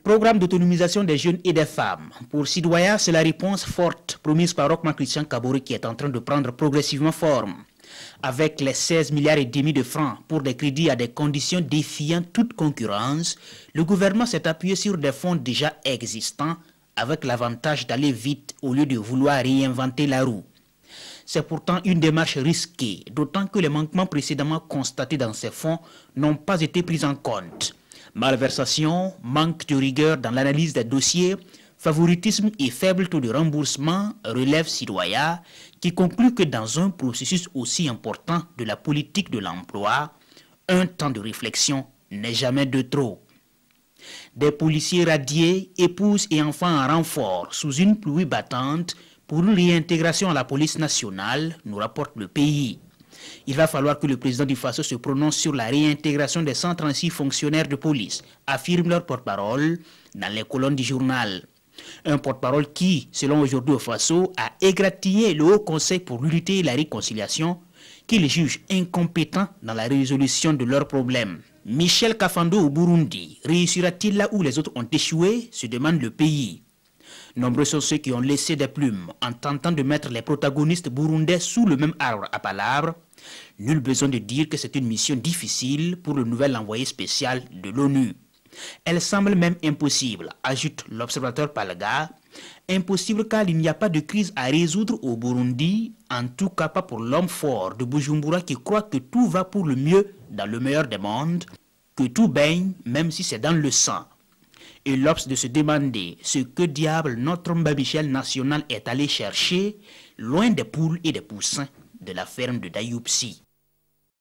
Programme d'autonomisation des jeunes et des femmes. Pour Sidoya, c'est la réponse forte promise par Rochman Christian Kabouré qui est en train de prendre progressivement forme. Avec les 16 milliards et demi de francs pour des crédits à des conditions défiant toute concurrence, le gouvernement s'est appuyé sur des fonds déjà existants avec l'avantage d'aller vite au lieu de vouloir réinventer la roue. C'est pourtant une démarche risquée, d'autant que les manquements précédemment constatés dans ces fonds n'ont pas été pris en compte. Malversation, manque de rigueur dans l'analyse des dossiers, favoritisme et faible taux de remboursement, relève Sidoya, qui conclut que dans un processus aussi important de la politique de l'emploi, un temps de réflexion n'est jamais de trop. Des policiers radiés, épouses et enfants en renfort sous une pluie battante pour une réintégration à la police nationale, nous rapporte le pays. Il va falloir que le président du Faso se prononce sur la réintégration des 136 fonctionnaires de police, affirme leur porte-parole dans les colonnes du journal. Un porte-parole qui, selon aujourd'hui au Faso, a égratigné le Haut Conseil pour l'unité et la réconciliation, qu'il juge incompétent dans la résolution de leurs problèmes. Michel Kafando au Burundi réussira-t-il là où les autres ont échoué, se demande le pays. Nombreux sont ceux qui ont laissé des plumes en tentant de mettre les protagonistes burundais sous le même arbre à palabres. Nul besoin de dire que c'est une mission difficile pour le nouvel envoyé spécial de l'ONU. Elle semble même impossible, ajoute l'observateur Palga. Impossible car il n'y a pas de crise à résoudre au Burundi, en tout cas pas pour l'homme fort de Bujumbura qui croit que tout va pour le mieux dans le meilleur des mondes, que tout baigne même si c'est dans le sang. Et l'Obs de se demander ce que diable notre Michel national est allé chercher loin des poules et des poussins de la ferme de Dayoupsi.